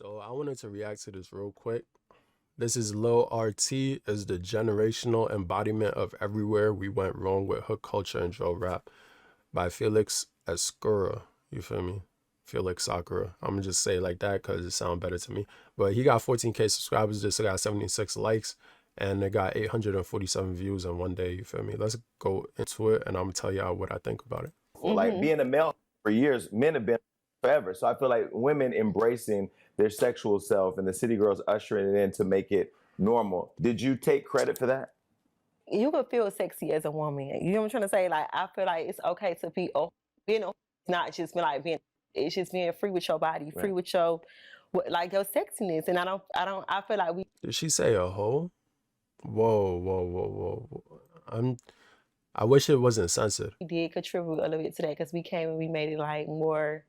So I wanted to react to this real quick. This is Lil RT is the generational embodiment of everywhere we went wrong with hood culture and drill rap by Felix Escura. You feel me? Felix Sakura. I'm gonna just say it like that because it sounds better to me. But he got 14K subscribers. This got 76 likes, and it got 847 views in one day. You feel me? Let's go into it, and I'm gonna tell y'all what I think about it. Like being a male for years, men have been forever. So I feel like women embracing their sexual self and the city girls ushering it in to make it normal. Did you take credit for that? You can feel sexy as a woman. You know what I'm trying to say? Like, I feel like it's okay to be being not just like being. It's just being free with your body, free with your like your sexiness. And I feel like we. Did she say a hoe? Whoa. I wish it wasn't censored. We did contribute a little bit to that because we came and we made it like more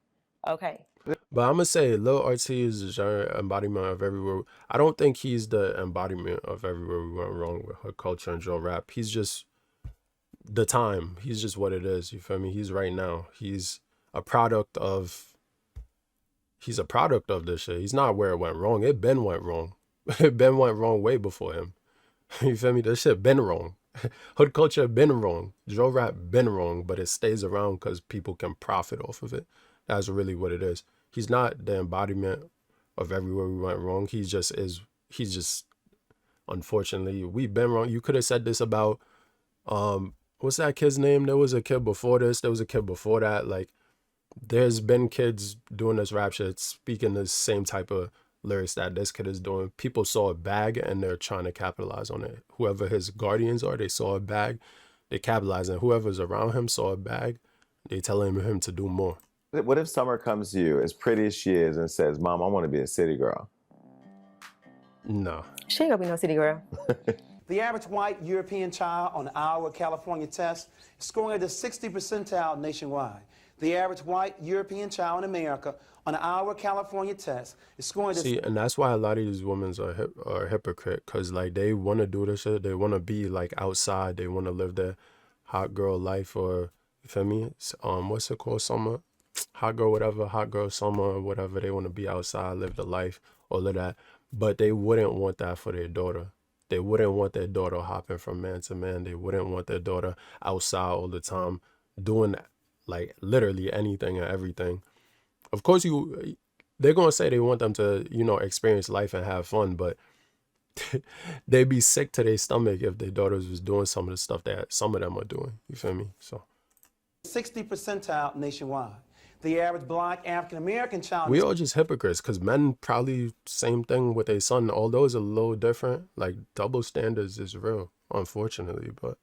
okay. But I'm gonna say Lil RT is the genre embodiment of everywhere. I don't think he's the embodiment of everywhere we went wrong with hood culture and drill rap. He's just the time. He's just what it is. You feel me? He's right now. He's a product of this shit. He's not where it went wrong. It been went wrong. It been went wrong way before him. You feel me? This shit been wrong. Hood culture been wrong. Drill rap been wrong, but it stays around because people can profit off of it. That's really what it is. He's not the embodiment of everywhere we went wrong. He's just unfortunately, we've been wrong. You could have said this about what's that kid's name? There was a kid before this, there was a kid before that. Like, there's been kids doing this rap shit, speaking the same type of lyrics that this kid is doing. People saw a bag and they're trying to capitalize on it. Whoever his guardians are, they saw a bag, they capitalize, and whoever's around him saw a bag, they telling him to do more. What if Summer comes to you, as pretty as she is, and says, "Mom, I want to be a city girl"? No. She ain't gonna be no city girl. The average white European child on the Iowa, California test is scoring at the 60th percentile nationwide. The average white European child in America on the Iowa, California test is scoring at and that's why a lot of these women are hypocrite, because like they want to do this shit. They want to be like outside. They want to live their hot girl life, or you feel me? What's it called? Summer? Hot girl, whatever, hot girl summer, whatever. They want to be outside, live the life, all of that. But they wouldn't want that for their daughter. They wouldn't want their daughter hopping from man to man. They wouldn't want their daughter outside all the time, doing like literally anything and everything. Of course, they're gonna say they want them to, experience life and have fun, but they'd be sick to their stomach if their daughters was doing some of the stuff that some of them are doing. You feel me? So 60th percentile nationwide. The average black African-American child... We all just hypocrites, because men probably same thing with their son, although it's a little different. Like, double standards is real, unfortunately, but...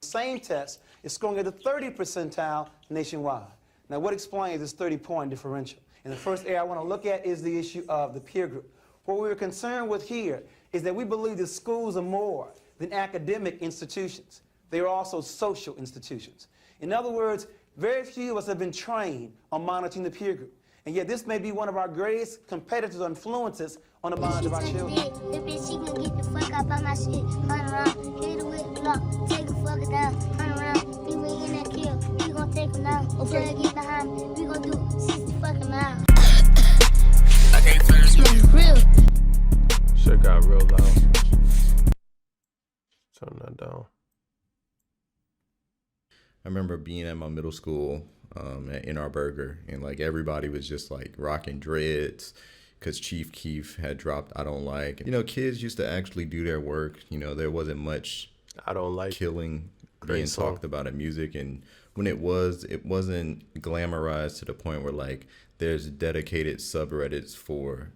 Same test is scoring at the 30th percentile nationwide. Now, what explains this 30-point differential? And the first area I want to look at is the issue of the peer group. What we're concerned with here is that we believe that schools are more than academic institutions. They are also social institutions. In other words, very few of us have been trained on monitoring the peer group. And yet this may be one of our greatest competitors or influences on the minds of our children. The bitch, she can get the fuck up on my shit. Run around, hit it with the block, take a fucker down, run around, we in that kill, we gon' take him down. Okay. Get behind me, we gon' do 60 fucking miles. I can't finish real. Shit got real loud. Turn that down. I remember being at my middle school in our burger, and like everybody was just like rocking dreads because Chief Keef had dropped I Don't Like. Kids used to actually do their work. There wasn't much I Don't Like killing being talked about in music, and when it wasn't glamorized to the point where like there's dedicated subreddits for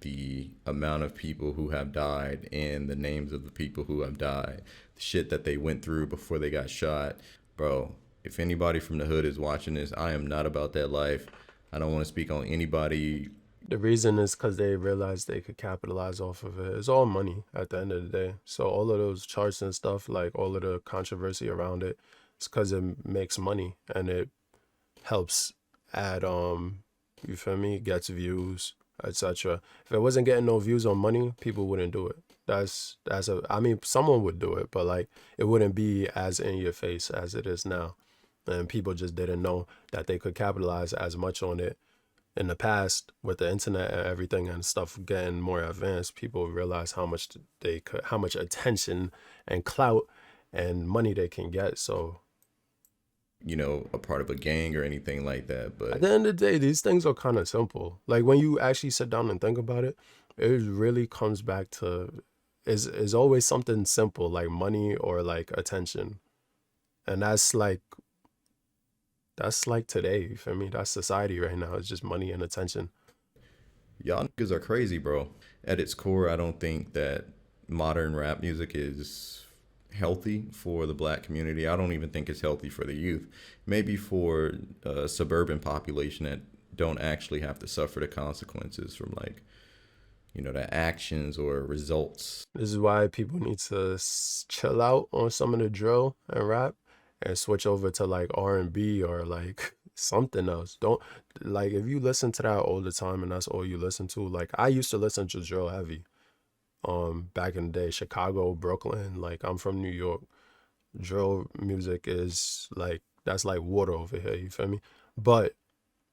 the amount of people who have died and the names of the people who have died, the shit that they went through before they got shot. Bro, if anybody from the hood is watching this, I am not about that life. I don't want to speak on anybody. The reason is because they realized they could capitalize off of it. It's all money at the end of the day. So all of those charts and stuff, like all of the controversy around it, it's because it makes money and it helps add, you feel me, gets views, etc. If it wasn't getting no views on money, people wouldn't do it. Someone would do it, but like it wouldn't be as in your face as it is now. And people just didn't know that they could capitalize as much on it in the past with the internet and everything and stuff getting more advanced, people realize how much attention and clout and money they can get. So You know, a part of a gang or anything like that. at But the end of the day, these things are kind of simple. Like when you actually sit down and think about it, it really comes back to is always something simple like money or like attention. And that's like today, you feel me? That's society right now. It's just money and attention. y'all niggas are crazy, bro. At its core, I don't think that modern rap music is healthy for the black community. I don't even think it's healthy for the youth. Maybe for a suburban population that don't actually have to suffer the consequences from like, you know, the actions or results. This is why people need to chill out on some of the drill and rap and switch over to like R&B or like something else. Don't like if you listen to that all the time and that's all you listen to. Like I used to listen to drill heavy. Back in the day, Chicago, Brooklyn. Like I'm from New York. Drill music is like that's like water over here. You feel me? But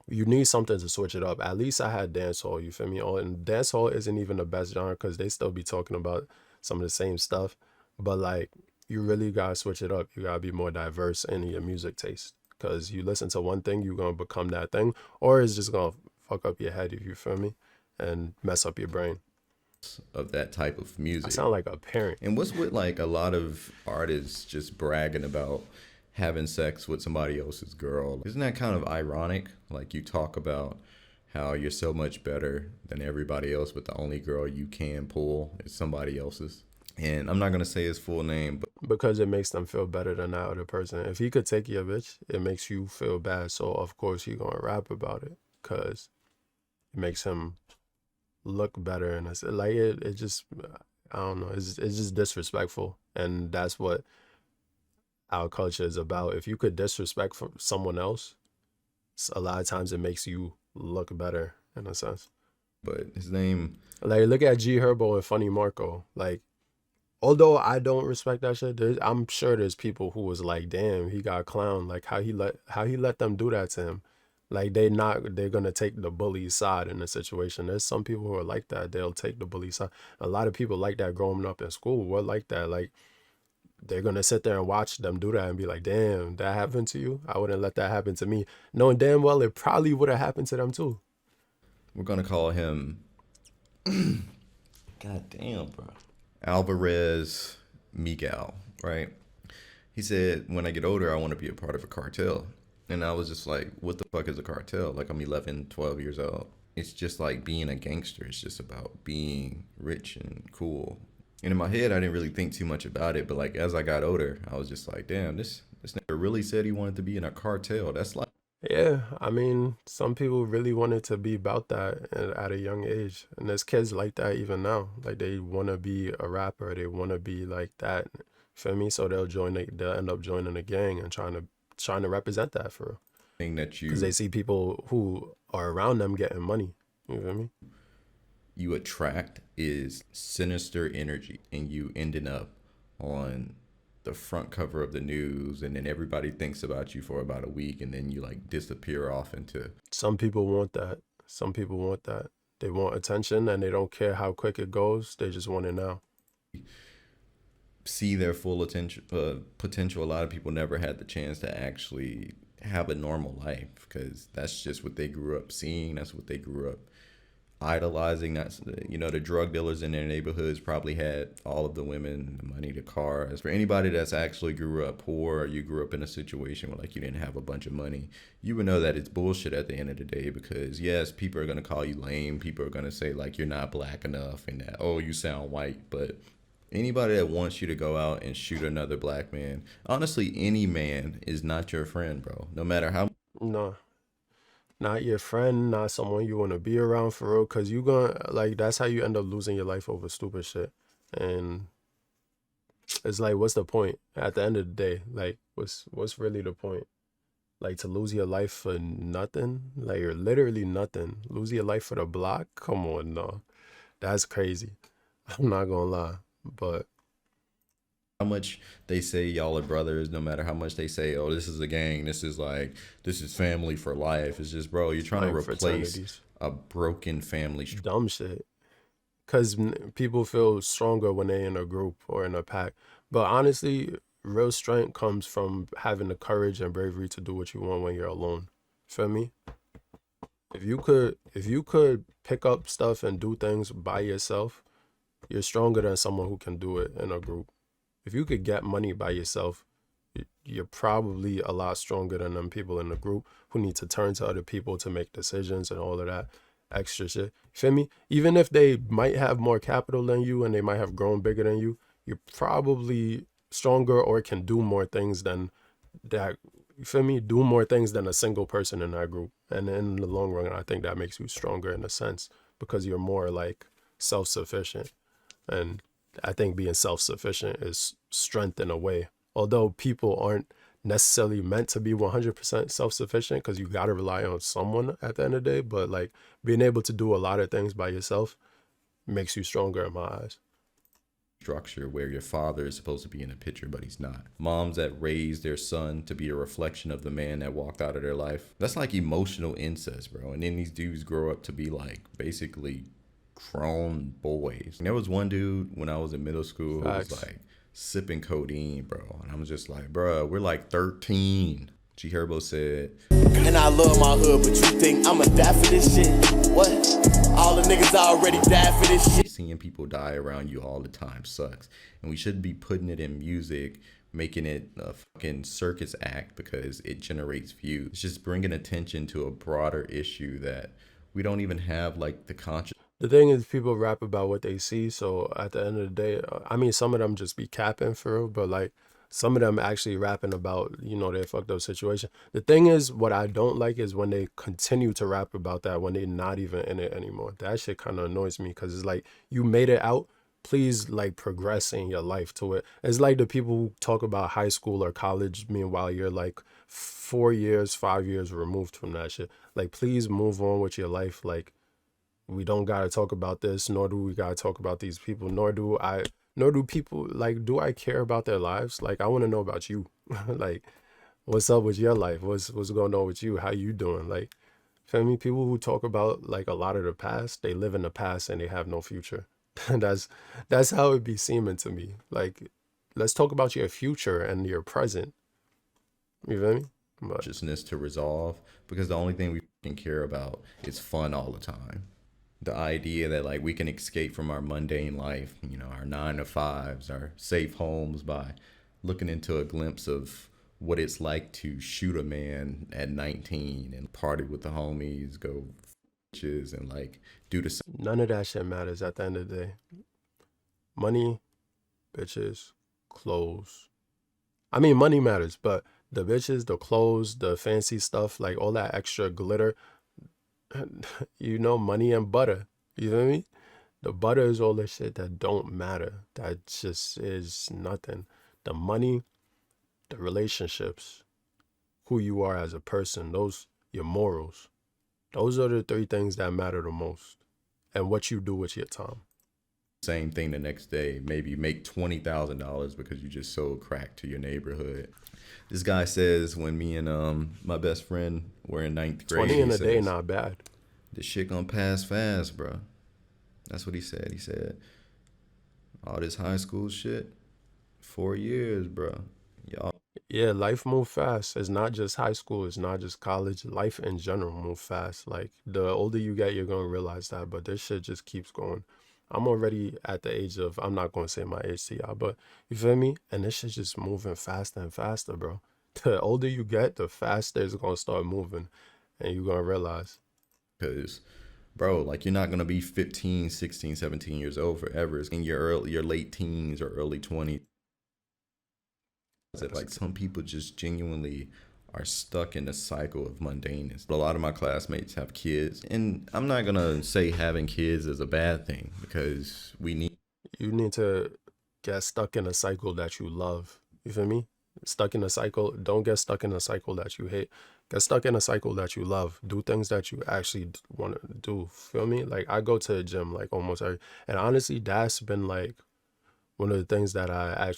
you need something to switch it up. At least I had dancehall, you feel me? Oh, and dancehall isn't even the best genre because they still be talking about some of the same stuff. But like, you really gotta switch it up. You gotta be more diverse in your music taste. Because you listen to one thing, you're gonna become that thing, or it's just gonna fuck up your head, if you feel me, and mess up your brain. Of that type of I music. sound like a parent. And what's with like a lot of artists just bragging about having sex with somebody else's girl? Isn't that kind of ironic? Like you talk about how you're so much better than everybody else, but the only girl you can pull is somebody else's. And I'm not gonna say his full name, but Because it makes them feel better than that other person. If he could take your bitch, it makes you feel bad. So of course you're gonna rap about it. Cause it makes him look better and it's like it just I don't know, it's just disrespectful, and that's what our culture is about. If you could disrespect for someone else, a lot of times it makes you look better in a sense. his name, Like look at G Herbo and Funny Marco. Like although I don't respect that shit, I'm sure there's people who was like, damn, he got clowned. Like how he let them do that to him. Like they're gonna take the bully side in the situation. There's some people who are like that. They'll take the bully side. A lot of people like that growing up in school. We're like that. Like they're gonna sit there and watch them do that and be like, damn, that happened to you? I wouldn't let that happen to me. Knowing damn well it probably would have happened to them too. we're gonna call him God damn, bro. Alvarez Miguel, right? He said, when I get older, I want to be a part of a cartel. And I was just like, what the fuck is a cartel? Like, I'm 11, 12 years old. It's just like being a gangster. It's just about being rich and cool. And in my head, I didn't really think too much about it. But like, as I got older, I was just like, damn, this nigga really said he wanted to be in a cartel. That's like, Yeah, I mean, some people really wanted to be about that at a young age. And there's kids like that even now. Like they want to be a rapper, they want to be like that. Feel me? So they'll end up joining a gang and trying to represent that for real. thing that Because they see people who are around them getting money. You feel me? you attract is sinister energy, and you ending up on the front cover of the news, and then everybody thinks about you for about a week, and then you like disappear off into. Some people want that. Some people want that. They want attention and they don't care how quick it goes. They just want it now. See their full potential. A lot of people never had the chance to actually have a normal life because that's just what they grew up seeing. That's what they grew up idolizing. That's, you know, the drug dealers in their neighborhoods probably had all of the women, the money, the cars. For anybody that's actually grew up poor, or you grew up in a situation where like you didn't have a bunch of money, you would know that it's bullshit at the end of the day, because yes, people are going to call you lame. People are going to say like you're not black enough and that, oh, you sound white. But anybody that wants you to go out and shoot another black man, honestly, any man is not your friend, bro. No matter how. No, not your friend, not someone you want to be around for real. Because you gonna, like, that's how you end up losing your life over stupid shit. And it's like, what's the point at the end of the day? Like, what's really the point? Like, to lose your life for nothing? Like, you're literally nothing. Lose your life for the block? Come on, no. That's crazy. I'm not gonna lie. But how much they say y'all are brothers, no matter how much they say, oh, this is a gang, this is family for life. It's just, bro, you're trying to like replace fraternities. a broken family. Dumb shit. Because people feel stronger when they're in a group or in a pack. But honestly, real strength comes from having the courage and bravery to do what you want when you're alone. Feel me? If you could pick up stuff and do things by yourself, you're stronger than someone who can do it in a group. If you could get money by yourself, you're probably a lot stronger than them people in the group who need to turn to other people to make decisions and all of that extra shit. Feel me? Even if they might have more capital than you and they might have grown bigger than you, you're probably stronger or can do more things than that. You feel me? Do more things than a single person in that group. And in the long run, I think that makes you stronger in a sense because you're more like self-sufficient. And I think being self-sufficient is strength in a way. Although people aren't necessarily meant to be 100% self-sufficient because you got to rely on someone at the end of the day. But like being able to do a lot of things by yourself makes you stronger in my eyes. Structure where your father is supposed to be in a picture, but he's not. Moms that raise their son to be a reflection of the man that walked out of their life. That's like emotional incest, bro. And then these dudes grow up to be like basically grown boys. And there was one dude when I was in middle school who was like sipping codeine, bro. And I'm just like, bro, we're like 13. G Herbo said, and I love my hood, but you think I'ma die for this shit? What? All the niggas already died for this shit. Seeing people die around you all the time sucks. And we shouldn't be putting it in music, making it a fucking circus act because it generates views. It's just bringing attention to a broader issue that we don't even have like the conscious. The thing is, people rap about what they see. So at the end of the day, I mean, some of them just be capping for real, but like some of them actually rapping about, you know, their fucked up situation. The thing is, what I don't like is when they continue to rap about that when they're not even in it anymore. That shit kind of annoys me because it's like, you made it out. Please, like, progress in your life to it. It's like the people who talk about high school or college, meanwhile you're like 4 years, 5 years removed from that shit. Like, please move on with your life. Like, we don't gotta talk about this, nor do we gotta talk about these people, nor do people, like, do I care about their lives? Like, I want to know about you. Like, what's up with your life? What's going on with you? How you doing? Like, feel me? People who talk about like a lot of the past, they live in the past and they have no future. That's how it be seeming to me. Like, let's talk about your future and your present. You feel me? But consciousness to resolve, because the only thing we can care about is fun all the time. The idea that like we can escape from our mundane life, you know, our 9 to 5s, our safe homes by looking into a glimpse of what it's like to shoot a man at 19 and party with the homies, go bitches and like do the same. none of that shit matters at the end of the day. Money, bitches, clothes. I mean, money matters, but the bitches, the clothes, the fancy stuff, like all that extra glitter, you know, money and butter. You feel me? The butter is all the shit that don't matter. That just is nothing. The money, the relationships, who you are as a person, those, your morals. Those are the 3 things that matter the most. And what you do with your time. Same thing the next day. Maybe you make $20,000 because you just sold crack to your neighborhood. This guy says when me and my best friend were in 9th grade, 20 in a day, not bad. This shit gonna pass fast, bro. That's what he said. He said, all this high school shit, 4 years, bro. Y'all. Yeah, life move fast. It's not just high school. It's not just college. Life in general move fast. Like, the older you get, you're going to realize that. But this shit just keeps going. I'm already at the age of, I'm not going to say my age to y'all, but you feel me? And this shit just moving faster and faster, bro. The older you get, the faster it's going to start moving. And you're going to realize. Because, bro, like, you're not going to be 15, 16, 17 years old forever. It's in your late teens or early 20s. Like, some people just genuinely are stuck in a cycle of mundaneness. A lot of my classmates have kids, and I'm not gonna say having kids is a bad thing, because you need to get stuck in a cycle that you love. You feel me? Stuck in a cycle. Don't get stuck in a cycle that you hate. Get stuck in a cycle that you love. Do things that you actually want to do. Feel me? Like, I go to the gym like almost every, and honestly, that's been like one of the things that I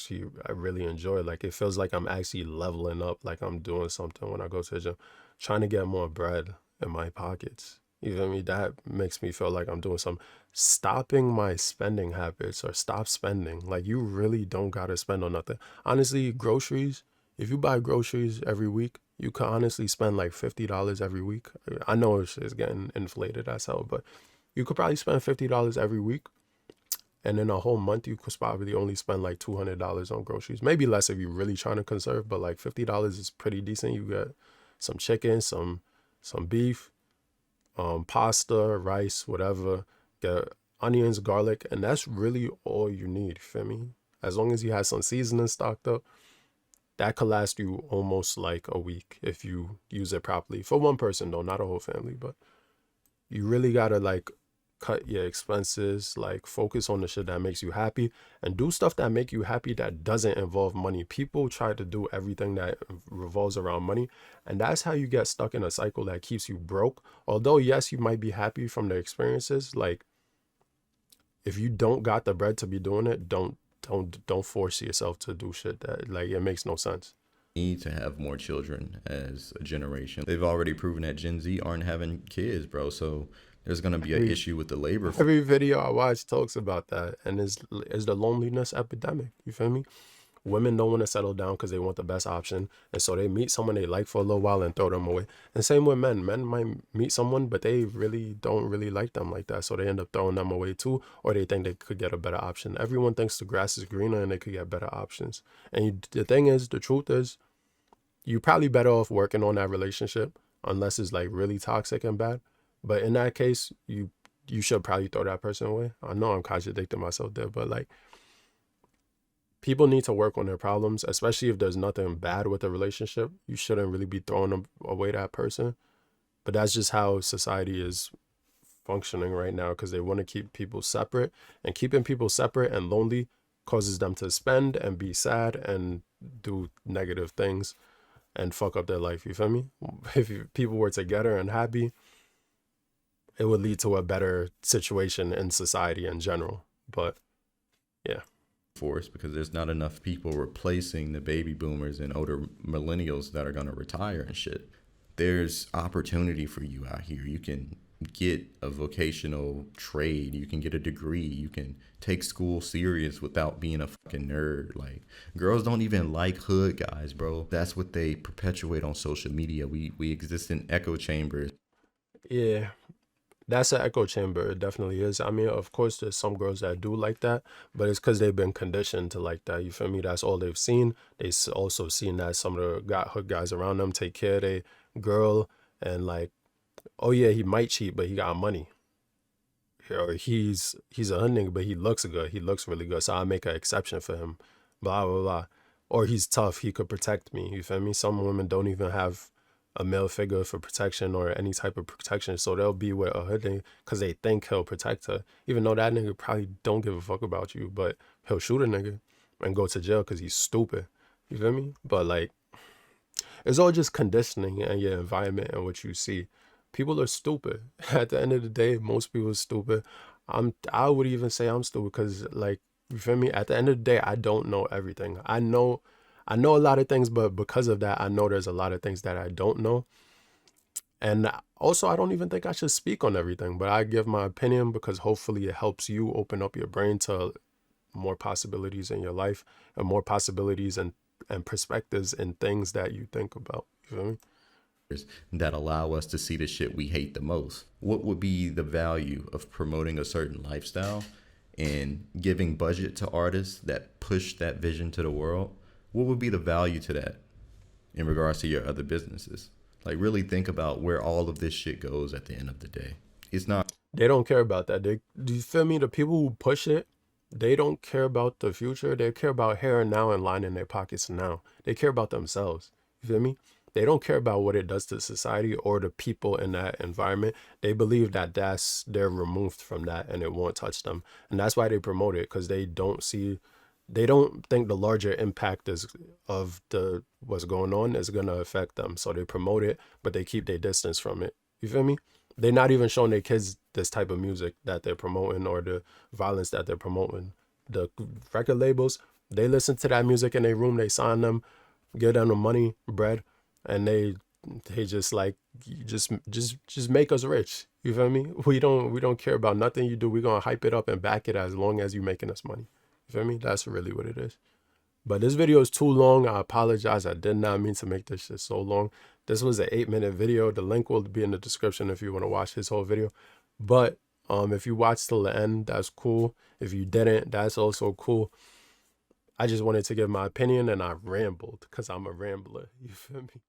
really enjoy. Like, it feels like I'm actually leveling up, like I'm doing something when I go to the gym, trying to get more bread in my pockets. You feel me? That makes me feel like I'm doing something. Stopping my spending habits or stop spending. Like, you really don't gotta spend on nothing. Honestly, groceries, if you buy groceries every week, you can honestly spend like $50 every week. I know it's getting inflated as hell, but you could probably spend $50 every week. And in a whole month, you could probably only spend like $200 on groceries. Maybe less if you're really trying to conserve, but like $50 is pretty decent. You get some chicken, some beef, pasta, rice, whatever. Get onions, garlic, and that's really all you need. Feel me? As long as you have some seasoning stocked up, that could last you almost like a week if you use it properly. For one person though, not a whole family, but you really gotta like cut your expenses, like focus on the shit that makes you happy and do stuff that make you happy that doesn't involve money. People try to do everything that revolves around money, and that's how you get stuck in a cycle that keeps you broke. Although yes, you might be happy from the experiences, like if you don't got the bread to be doing it, don't force yourself to do shit that like it makes no sense. Need to have more children as a generation. They've already proven that Gen Z aren't having kids, bro. So there's gonna be an issue with the labor. Every video I watch talks about that, and is the loneliness epidemic. You feel me? Women don't want to settle down because they want the best option, and so they meet someone they like for a little while and throw them away. And same with men. Men might meet someone, but they really don't really like them like that, so they end up throwing them away too, or they think they could get a better option. Everyone thinks the grass is greener and they could get better options. And the thing is, the truth is, you're probably better off working on that relationship unless it's like really toxic and bad. But in that case, you should probably throw that person away. I know I'm contradicting myself there, but like people need to work on their problems, especially if there's nothing bad with the relationship. You shouldn't really be throwing away that person. But that's just how society is functioning right now because they want to keep people separate, and keeping people separate and lonely causes them to spend and be sad and do negative things and fuck up their life. You feel me? If people were together and happy, it would lead to a better situation in society in general. But yeah. Force because there's not enough people replacing the baby boomers and older millennials that are going to retire and shit. There's opportunity for you out here. You can get a vocational trade, you can get a degree, you can take school serious without being a fucking nerd. Like, girls don't even like hood guys, bro. That's what they perpetuate on social media. We exist in echo chambers. Yeah, that's an echo chamber. It definitely is. I mean, of course, there's some girls that do like that, but it's because they've been conditioned to like that. You feel me? That's all they've seen. They also seen that some of the hood guys around them take care of their girl and like, oh yeah, he might cheat, but he got money. Or he's a hood nigga, but he looks good. He looks really good, so I'll make an exception for him. Blah blah blah. Or he's tough. He could protect me. You feel me? Some women don't even have a male figure for protection or any type of protection, so they'll be with a hood nigga because they think he'll protect her, even though that nigga probably don't give a fuck about you, but he'll shoot a nigga and go to jail because he's stupid. You feel me? But like, it's all just conditioning and your environment and what you see. People are stupid. At the end of the day, most people are stupid. I would even say I'm stupid because like, you feel me? At the end of the day, I don't know everything. I know a lot of things, but because of that, I know there's a lot of things that I don't know. And also, I don't even think I should speak on everything, but I give my opinion because hopefully it helps you open up your brain to more possibilities in your life and more possibilities and perspectives and things that you think about. You feel me? That allow us to see the shit we hate the most. What would be the value of promoting a certain lifestyle and giving budget to artists that push that vision to the world? What would be the value to that in regards to your other businesses? Like, really think about where all of this shit goes at the end of the day. It's not. They don't care about that. Do you feel me? The people who push it, they don't care about the future. They care about here and now and lining their pockets now. They care about themselves. You feel me? They don't care about what it does to society or the people in that environment. They believe that they're removed from that and it won't touch them. And that's why they promote it, because they don't think the larger impact of what's going on is going to affect them. So they promote it, but they keep their distance from it. You feel me? They're not even showing their kids this type of music that they're promoting or the violence that they're promoting. The record labels, they listen to that music in their room, they sign them, give them the money, bread, and they just like, just make us rich. You feel me? We don't care about nothing you do. We're gonna hype it up and back it as long as you making us money. You feel me? That's really what it is. But this video is too long. I apologize. I did not mean to make this shit so long. This was an 8-minute video. The link will be in the description if you want to watch this whole video. But if you watched till the end, that's cool. If you didn't, that's also cool. I just wanted to give my opinion and I rambled because I'm a rambler. You feel me?